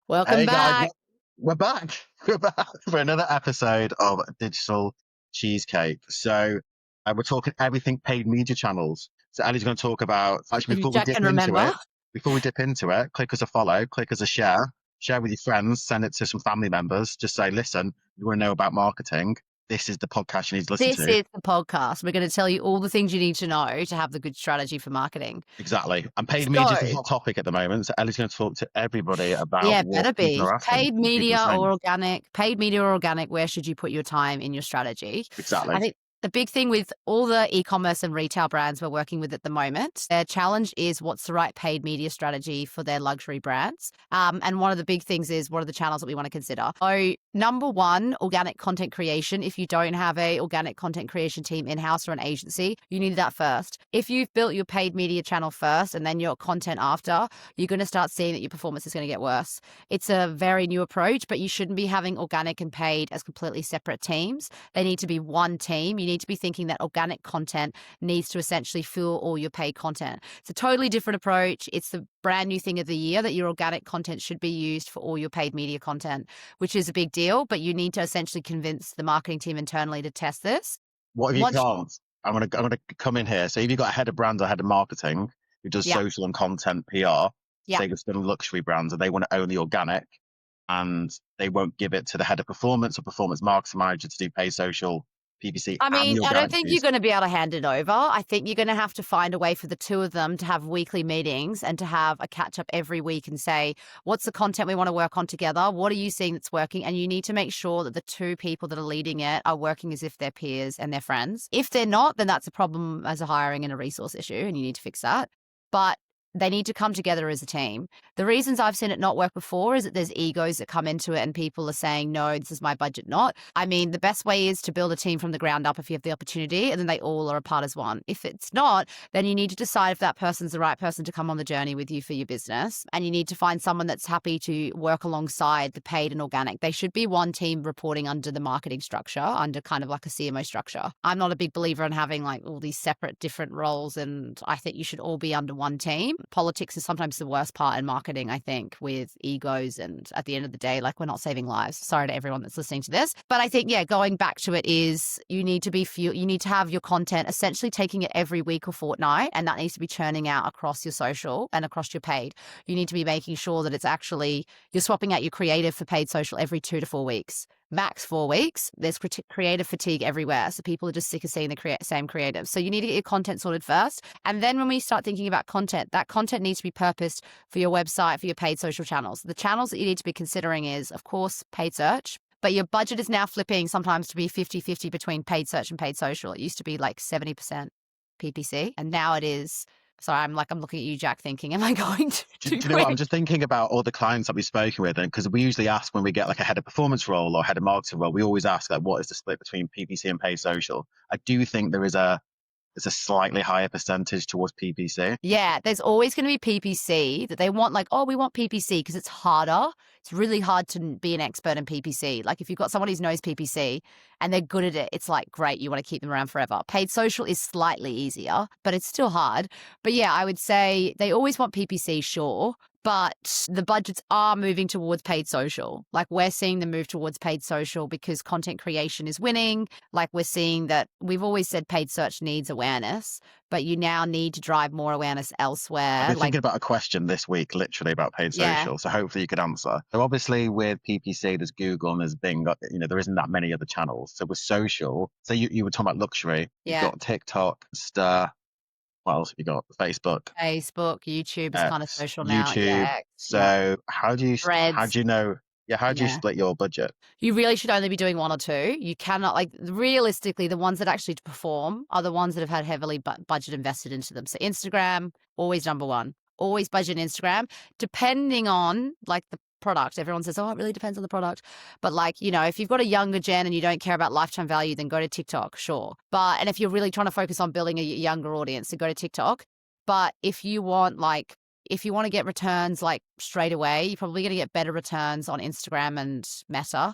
Welcome Hey guys, back. we're back. We're back for another episode of Digital Cheesecake. We're talking everything paid media channels. So Ellie's going to talk about, actually, If Jack can remember. before we dip into it, click us a follow, click us a share with your friends, send it to some family members. Just say, listen, you want to know about marketing? This is the podcast you need to listen This to. is the podcast. We're going to tell you all the things you need to know to have the good strategy for marketing. Exactly. And paid media is a So, hot topic at the moment. So Ellie's going to talk to everybody about yeah, what better people be. are asking, what people are saying. Paid media or organic, where should you put your time in your strategy? I Exactly. think the big thing with all the e-commerce and retail brands we're working with at the moment, their challenge is what's the right paid media strategy for their luxury brands. And one of the big things is what are the channels that we want to consider? So number one, organic content creation. If you don't have a organic content creation team in-house or an agency, you need that first. If you've built your paid media channel first and then your content after, you're going to start seeing that your performance is going to get worse. It's a very new approach, but you shouldn't be having organic and paid as completely separate teams. They need to be one team. You need to be thinking that organic content needs to essentially fuel all your paid content. It's a totally different approach. It's the brand new thing of the year that your organic content should be used for all your paid media content, which is a big deal, but you need to essentially convince the marketing team internally to test this. What have you Once, got? I'm gonna come in here. So if you've got a head of brand or head of marketing who does yeah, social and content PR, yeah. say it's done luxury brands and they want to own the organic and they won't give it to the head of performance or performance marketing manager to do pay social, PPC I and mean, the I don't organic think you're piece. going to be able to hand it over. I think you're going to have to find a way for the two of them to have weekly meetings and to have a catch up every week and say, what's the content we want to work on together? What are you seeing that's working? And you need to make sure that the two people that are leading it are working as if they're peers and they're friends. If they're not, then that's a problem as a hiring and a resource issue, and you need to fix that. But they need to come together as a team. The reasons I've seen it not work before is that there's egos that come into it and people are saying, no, this is my budget, not. I mean, the best way is to build a team from the ground up if you have the opportunity, and then they all are a part as one. If it's not, then you need to decide if that person's the right person to come on the journey with you for your business. And you need to find someone that's happy to work alongside the paid and organic. They should be one team reporting under the marketing structure, under kind of like a CMO structure. I'm not a big believer in having like all these separate different roles, and I think you should all be under one team. Politics is sometimes the worst part in marketing, I think, with egos. And at the end of the day, like, we're not saving lives. Sorry to everyone that's listening to this. But I think, yeah, going back to it is you need to have your content essentially taking it every week or fortnight. And that needs to be churning out across your social and across your paid. You need to be making sure that it's actually, you're swapping out your creative for paid social every 2 to 4 weeks. Max 4 weeks. There's creative fatigue everywhere. So people are just sick of seeing the same creative. So you need to get your content sorted first. And then when we start thinking about content, that content needs to be purposed for your website, for your paid social channels. The channels that you need to be considering is, of course, paid search. But your budget is now flipping sometimes to be 50-50 between paid search and paid social. It used to be like 70% PPC. And now it is, sorry, I'm looking at you, Jack, thinking, am I going Do too you know what? I'm quick? just thinking about all the clients that we've spoken with, and because we usually ask when we get like a head of performance role or head of marketing role, we always ask like, what is the split between PPC and paid social? I do think there's a slightly higher percentage towards PPC. Yeah, there's always going to be PPC that they want, like, oh, we want PPC because it's harder. It's really hard to be an expert in PPC. Like, if you've got someone who knows PPC and they're good at it, it's like, great, you want to keep them around forever. Paid social is slightly easier, but it's still hard. But yeah, I would say they always want PPC, sure. But the budgets are moving towards paid social. Like, we're seeing them move towards paid social because content creation is winning. Like, we're seeing that we've always said paid search needs awareness, but you now need to drive more awareness I've elsewhere. been Like, thinking about a question this week, literally about paid yeah, social. So hopefully you could answer. So obviously with PPC, there's Google and there's Bing. There isn't that many other channels. So with social, so you were talking about luxury. You've yeah. got TikTok, Stir. What else have you got? Facebook, Facebook, YouTube is kind of X, social now. YouTube. Yeah, X, yeah. So how Threads, do you know? Yeah, how do you yeah. split your budget? You really should only be doing one or two. You cannot, like, realistically, the ones that actually perform are the ones that have had heavily budget invested into them. So Instagram, always number one. Always budget Instagram, depending on like the product. Everyone says, oh, it really depends on the product. But like, if you've got a younger gen and you don't care about lifetime value, then go to TikTok, sure. And if you're really trying to focus on building a younger audience, then go to TikTok. But if you want to get returns like straight away, you're probably going to get better returns on Instagram and Meta.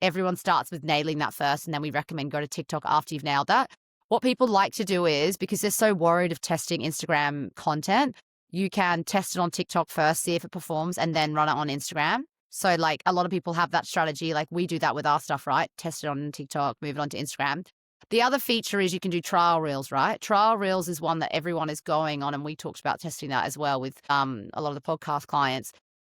Everyone starts with nailing that first, and then we recommend go to TikTok after you've nailed that. What people like to do is, because they're so worried of testing Instagram content, you can test it on TikTok first, see if it performs, and then run it on Instagram. So like a lot of people have that strategy. Like we do that with our stuff, right? Test it on TikTok, move it onto Instagram. The other feature is you can do trial reels, right? Trial reels is one that everyone is going on. And we talked about testing that as well with a lot of the podcast clients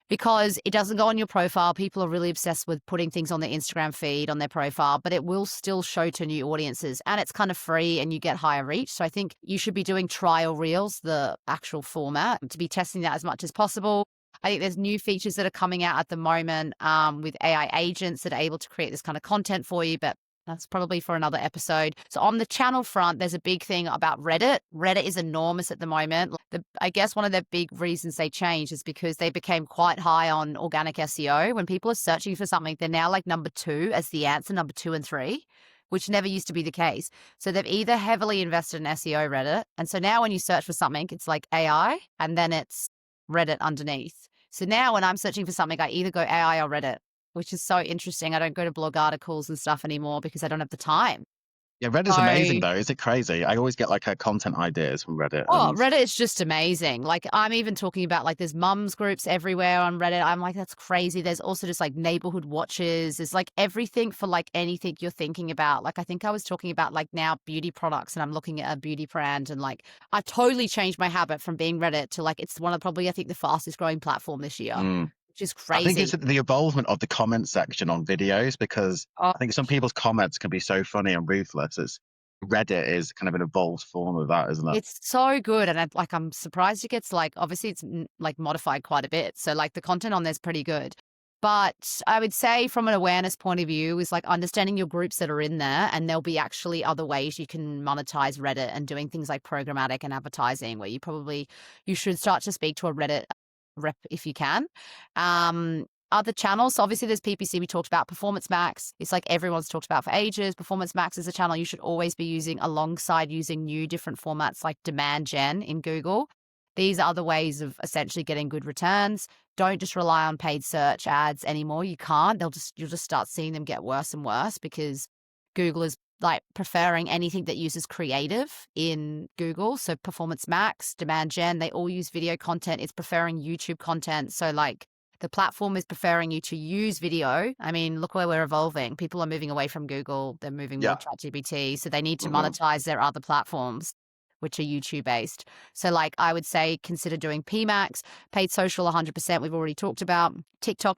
because it doesn't go on your profile. People are really obsessed with putting things on their Instagram feed, on their profile, but it will still show to new audiences and it's kind of free and you get higher reach. So I think you should be doing trial reels, the actual format, to be testing that as much as possible. I think there's new features that are coming out at the moment with AI agents that are able to create this kind of content for you, but that's probably for another episode. So on the channel front, there's a big thing about Reddit. Reddit is enormous at the moment. I guess one of the big reasons they changed is because they became quite high on organic SEO. When people are searching for something, they're now like number 2 as the answer, number 2 and 3, which never used to be the case. So they've either heavily invested in SEO Reddit. And so now when you search for something, it's like AI and then it's Reddit underneath. So now when I'm searching for something, I either go AI or Reddit, which is so interesting. I don't go to blog articles and stuff anymore because I don't have the time. Yeah, Reddit's So, amazing though. Is it crazy? I always get like content ideas from Reddit, oh, and Reddit is just amazing. Like I'm even talking about like there's mums groups everywhere on Reddit. I'm like, that's crazy. There's also just like neighborhood watches. There's like everything for like anything you're thinking about. Like I think I was talking about like now beauty products and I'm looking at a beauty brand and like I totally changed my habit from being Reddit to like it's one of probably I think the fastest growing platform this year, which is I think crazy. it's the involvement of the comment section on videos because Oh, I think some people's comments can be so funny and ruthless. It's Reddit is kind of an evolved form of that, isn't it? it's so good, and I'm surprised it gets like obviously it's like modified quite a bit, so like the content on there's pretty good. But I would say from an awareness point of view is like understanding your groups that are in there, and there'll be actually other ways you can monetize Reddit and doing things like programmatic and advertising, where you should start to speak to a Reddit rep if you can. Other channels, so obviously there's PPC we talked about. Performance Max, it's like everyone's talked about for ages. Performance Max is a channel you should always be using alongside using new different formats like demand gen in Google. These are other ways of essentially getting good returns. Don't just rely on paid search ads anymore. You can't. You'll just start seeing them get worse and worse because Google is like preferring anything that uses creative in Google. So Performance Max, Demand Gen, they all use video content. It's preferring YouTube content. So like the platform is preferring you to use video. I mean, look where we're evolving. People are moving away from Google. They're moving more Yeah. to ChatGPT. So they need to Hmm. monetize their other platforms, which are YouTube based. So like I would say consider doing PMAX, paid social 100%. We've already talked about TikTok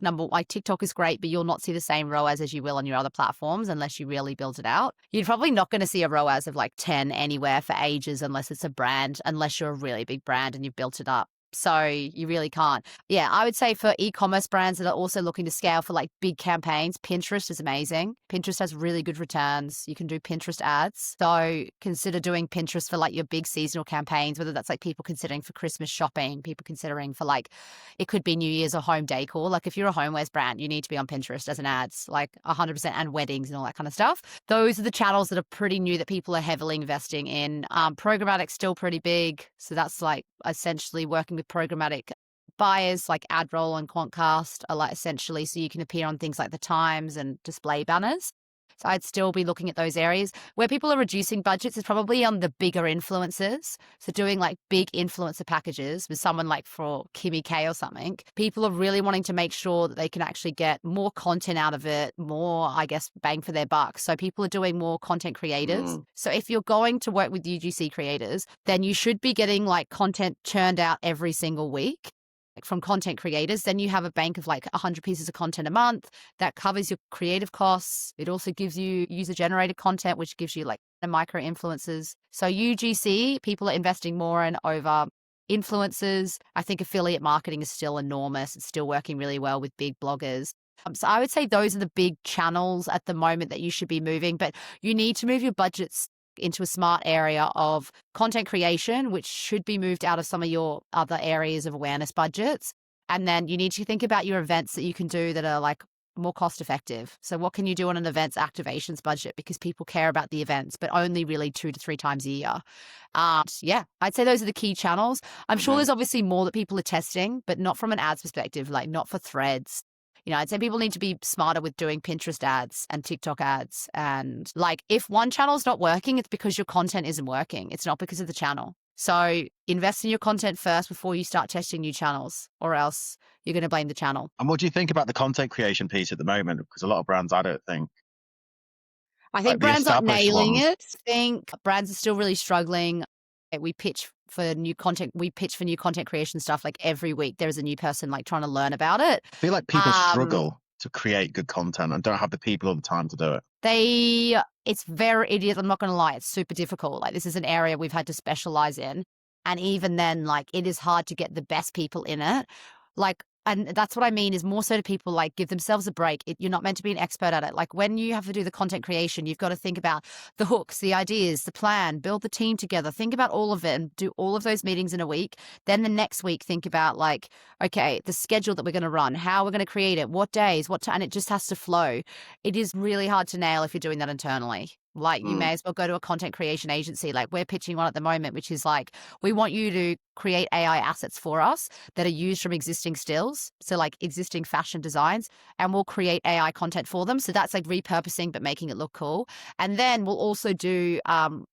is great, but you'll not see the same ROAS as you will on your other platforms unless you really build it out. You're probably not going to see a ROAS of like 10 anywhere for ages unless it's a brand, unless you're a really big brand and you've built it up. So you really can't. Yeah, I would say for e-commerce brands that are also looking to scale for like big campaigns, Pinterest is amazing. Pinterest has really good returns. You can do Pinterest ads. So consider doing Pinterest for like your big seasonal campaigns, whether that's like people considering for Christmas shopping, people considering for like, it could be New Year's or home decor. Like if you're a homewares brand, you need to be on Pinterest as an ads, like 100% and weddings and all that kind of stuff. Those are the channels that are pretty new that people are heavily investing in. Programmatic's still pretty big. So that's like essentially working with programmatic buyers like AdRoll and Quantcast are like essentially so you can appear on things like the Times and display banners. So I'd still be looking at those areas. Where people are reducing budgets is probably on the bigger influencers. So doing like big influencer packages with someone like for Kimmy K or something, people are really wanting to make sure that they can actually get more content out of it, more, I guess, bang for their buck. So people are doing more content creators. So if you're going to work with UGC creators, then you should be getting like content churned out every single week, like from content creators. Then you have a bank of like 100 pieces of content a month that covers your creative costs. It also gives you user generated content, which gives you like the micro influencers. So UGC, people are investing more in over influencers. I think affiliate marketing is still enormous. It's still working really well with big bloggers. So I would say those are the big channels at the moment that you should be moving, but you need to move your budgets into a smart area of content creation, which should be moved out of some of your other areas of awareness budgets. And then you need to think about your events that you can do that are like more cost effective. So what can you do on an events activations budget? Because people care about the events, but only really 2 to 3 times a year. Yeah, I'd say those are the key channels. I'm sure there's obviously more that people are testing, but not from an ads perspective, like not for threads. I'd say people need to be smarter with doing Pinterest ads and TikTok ads. And like, if one channel's not working, it's because your content isn't working. It's not because of the channel. So invest in your content first before you start testing new channels, or else you're going to blame the channel. And what do you think about the content creation piece at the moment? Because a lot of brands, I don't think, I like think the brands aren't established nailing ones, it. I think brands are still really struggling. We pitch for new content. We pitch for new content creation stuff like every week. There's a new person like trying to learn about it. I feel like people Um, struggle to create good content and don't have the people or the time to do it. it is, I'm not gonna lie, it's super difficult. Like this is an area we've had to specialize in. And even then, like it is hard to get the best people in it. Like, and that's what I mean is more so to people like give themselves a break. You're not meant to be an expert at it. Like when you have to do the content creation, you've got to think about the hooks, the ideas, the plan, build the team together, think about all of it and do all of those meetings in a week. Then the next week, think about like, okay, the schedule that we're going to run, how we're going to create it, what days, what time, and it just has to flow. It is really hard to nail if you're doing that internally. Like you Mm. may as well go to a content creation agency. Like we're pitching one at the moment, which is like, we want you to create AI assets for us that are used from existing stills. So like existing fashion designs, and we'll create AI content for them. So that's like repurposing, but making it look cool. And then we'll also do,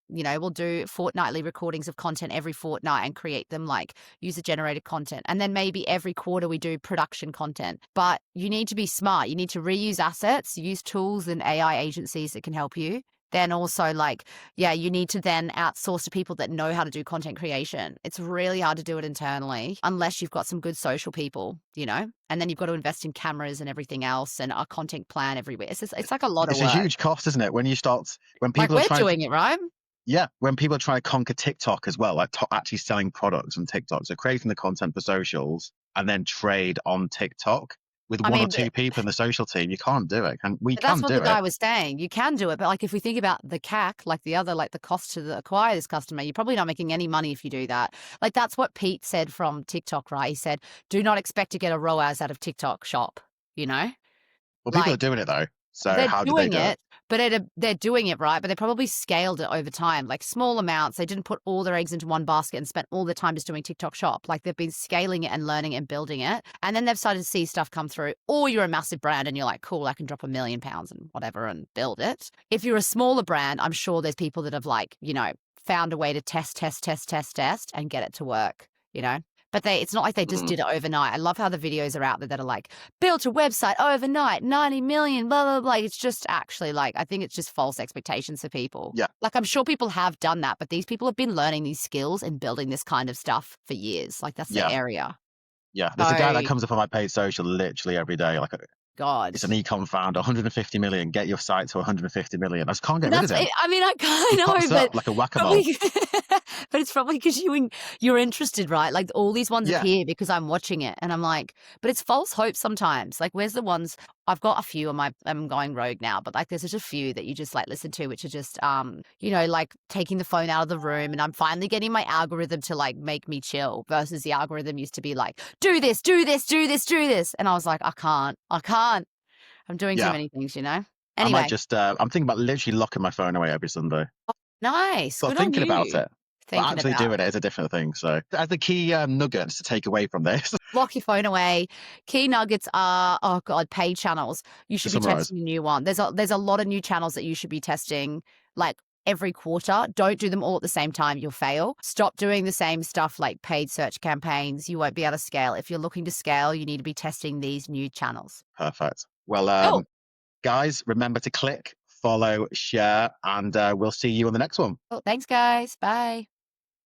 we'll do fortnightly recordings of content every fortnight and create them like user generated content. And then maybe every quarter we do production content. But you need to be smart. You need to reuse assets, use tools and AI agencies that can help you. Then also like, yeah, you need to then outsource to people that know how to do content creation. It's really hard to do it internally unless you've got some good social people, and then you've got to invest in cameras and everything else and a content plan everywhere. It's like a lot of It's a work. huge cost, isn't it? When Like people are we're trying to, doing it, right? yeah, when people are trying to conquer TikTok as well, like actually selling products on TikTok. So creating the content for socials and then trade on TikTok with I one or mean, two people in the social team. You can't do it. We but that's can what do the it. guy was saying. You can do it, but like if we think about the CAC, like the cost to acquire this customer, you're probably not making any money if you do that. Like that's what Pete said from TikTok, right? He said, "Do not expect to get a ROAS out of TikTok shop." You know, Well, people are like doing it though. So they're how do they doing do it? it, but they're doing it right. But they probably scaled it over time, like small amounts. They didn't put all their eggs into one basket and spent all their time just doing TikTok shop. Like they've been scaling it and learning it and building it, and then they've started to see stuff come through. Or you're a massive brand and you're like, cool, I can drop £1 million and whatever and build it. If you're a smaller brand, I'm sure there's people that have like, found a way to test, and get it to work. But it's not like they just Mm. did it overnight. I love how the videos are out there that are like, built a website overnight, 90 million, blah, blah, blah. It's just actually like, I think it's just false expectations for people. Yeah, Like, I'm sure people have done that, but these people have been learning these skills and building this kind of stuff for years. Like, that's their yeah, area. yeah. There's a guy that So, comes up on my paid social literally every day. Like God. it's an ecom founder, 150 million. Get your site to 150 million. I just can't get rid of That's, him. I mean, I He kind of pops know, but up like a whack-a-mole. probably, but it's probably because you're interested, right? Like all these ones Yeah, appear because I'm watching it, and I'm like, but it's false hope sometimes. Like, where's the ones? I've got a few on my. I'm going rogue now, but like, there's just a few that you just like listen to, which are just, like taking the phone out of the room, and I'm finally getting my algorithm to like make me chill. Versus the algorithm used to be like, do this, do this, do this, do this, and I was like, I can't. I'm doing too yeah. many things. I might Anyway, just. I'm thinking about literally locking my phone away every Sunday. nice. But Good on thinking about you. it, but Thinking actually about. doing it is a different thing. So, as the key nuggets to take away from this, Lock your phone away. Key nuggets are, oh God, paid channels. You to should be summarize, testing a new one. There's a lot of new channels that you should be testing like every quarter. Don't do them all at the same time. You'll fail. Stop doing the same stuff like paid search campaigns. You won't be able to scale. If you're looking to scale, you need to be testing these new channels. perfect. Well, Cool. guys, remember to click, follow, share, and we'll see you on the next one. Well, thanks, guys. Bye.